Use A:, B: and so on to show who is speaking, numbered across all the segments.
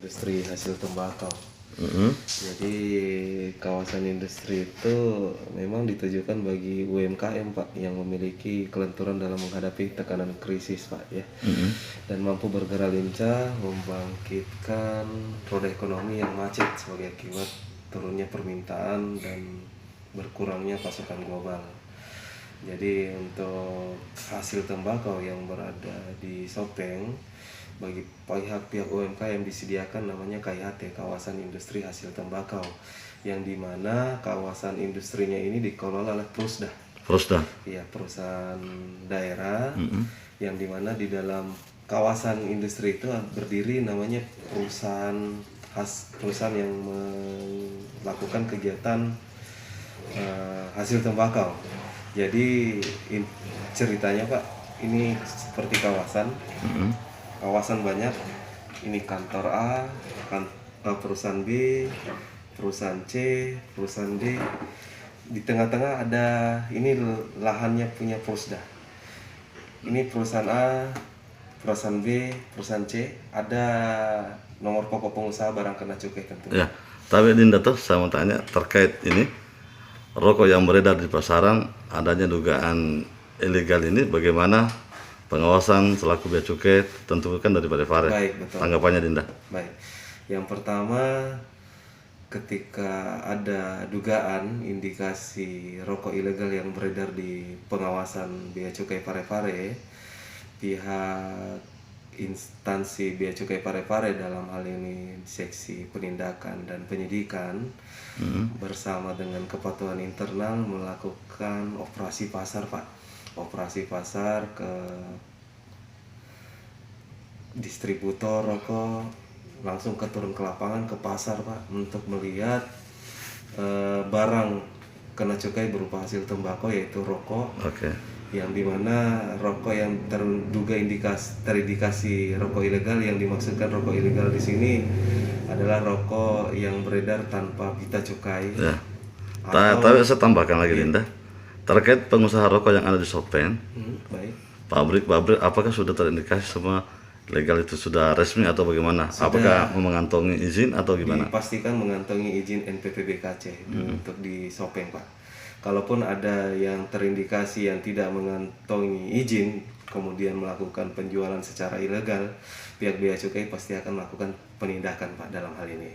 A: industri hasil tembakau.
B: Mm-hmm.
A: Jadi kawasan industri itu memang ditujukan bagi UMKM Pak yang memiliki kelenturan dalam menghadapi tekanan krisis Pak ya.
B: Mm-hmm.
A: Dan mampu bergerak lincah membangkitkan roda ekonomi yang macet sebagai akibat turunnya permintaan dan berkurangnya pasokan global. Jadi untuk hasil tembakau yang berada di Sopeng, bagi pihak UMKM disediakan namanya KIHT, Kawasan Industri Hasil Tembakau, yang dimana kawasan industrinya ini dikelola oleh Prusda.
B: Prusda?
A: Iya, perusahaan daerah, yang dimana di dalam kawasan industri itu berdiri namanya perusahaan yang melakukan kegiatan hasil tembakau. Jadi ceritanya Pak, ini seperti kawasan banyak, ini kantor A, perusahaan B, perusahaan C, perusahaan D. Di tengah-tengah ada ini lahannya punya Prusda. Ini perusahaan A, perusahaan B, perusahaan C, ada nomor pokok pengusaha barang kena cukai tentunya.
B: Ya, tapi Dinda tuh saya mau tanya terkait ini rokok yang beredar di pasaran, adanya dugaan ilegal ini, bagaimana pengawasan selaku bea cukai tentu kan dari Parepare?
A: Baik, betul.
B: Tanggapannya Dinda?
A: Baik, yang pertama ketika ada dugaan indikasi rokok ilegal yang beredar di pengawasan bea cukai Parepare, pihak instansi bea cukai Parepare dalam hal ini seksi penindakan dan penyidikan bersama dengan kepatuhan internal melakukan operasi pasar Pak, operasi pasar ke distributor rokok, langsung turun ke lapangan ke pasar Pak untuk melihat barang kena cukai berupa hasil tembakau yaitu rokok.
B: Oke.
A: Yang dimana rokok yang terduga terindikasi rokok ilegal, yang dimaksudkan rokok ilegal di sini adalah rokok yang beredar tanpa pita cukai.
B: Ya. Tapi saya tambahkan lagi Dinda, terkait pengusaha rokok yang ada di Sopeng,
A: Baik.
B: pabrik apakah sudah terindikasi semua legal itu sudah resmi atau bagaimana?
A: Sudah.
B: Apakah mengantongi izin atau gimana?
A: Dipastikan mengantongi izin NPPBKC untuk di Sopeng Pak. Kalaupun ada yang terindikasi yang tidak mengantongi izin kemudian melakukan penjualan secara ilegal, pihak bea cukai pasti akan melakukan penindakan Pak dalam hal ini.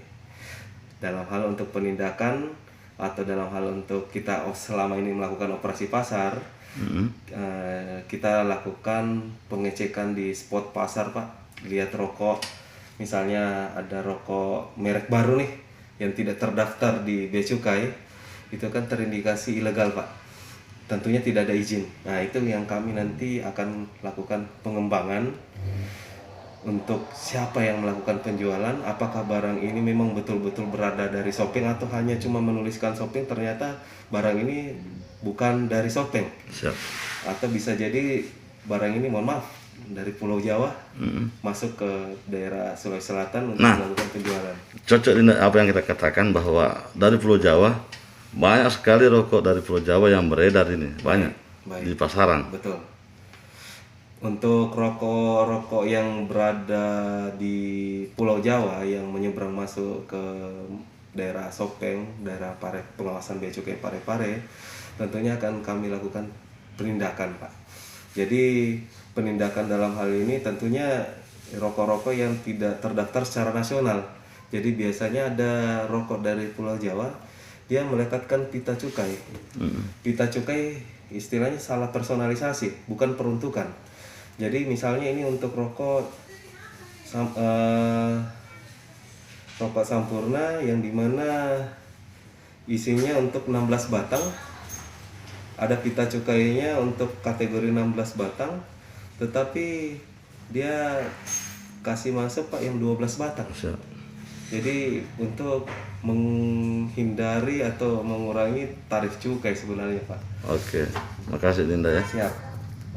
A: Dalam hal untuk penindakan atau dalam hal untuk kita selama ini melakukan operasi pasar, kita lakukan pengecekan di spot pasar Pak. Lihat rokok, misalnya ada rokok merek baru nih yang tidak terdaftar di bea cukai, itu kan terindikasi ilegal Pak, tentunya tidak ada izin. Nah itu yang kami nanti akan lakukan pengembangan untuk siapa yang melakukan penjualan, apakah barang ini memang betul-betul berada dari Sopeng atau hanya cuma menuliskan Sopeng, ternyata barang ini bukan dari Sopeng.
B: Siap.
A: Atau bisa jadi barang ini, mohon maaf, dari Pulau Jawa masuk ke daerah Sulawesi Selatan untuk melakukan penjualan.
B: Cocok Dinda apa yang kita katakan bahwa dari Pulau Jawa banyak sekali rokok dari Pulau Jawa yang beredar ini, banyak.
A: Baik.
B: Di pasaran.
A: Betul. Untuk rokok-rokok yang berada di Pulau Jawa yang menyeberang masuk ke daerah Sopeng, daerah pengawasan bea cukai Parepare, tentunya akan kami lakukan penindakan Pak. Jadi penindakan dalam hal ini tentunya rokok-rokok yang tidak terdaftar secara nasional. Jadi biasanya ada rokok dari Pulau Jawa, dia melekatkan pita cukai. Pita cukai istilahnya salah personalisasi, bukan peruntukan. Jadi misalnya ini untuk rokok Sampurna yang dimana isinya untuk 16 batang, ada pita cukainya untuk kategori 16 batang, tetapi dia kasih masuk Pak yang 12 batang.
B: Siap.
A: Jadi untuk menghindari atau mengurangi tarif cukai sebenarnya Pak.
B: Oke, makasih Dinda ya.
A: Siap.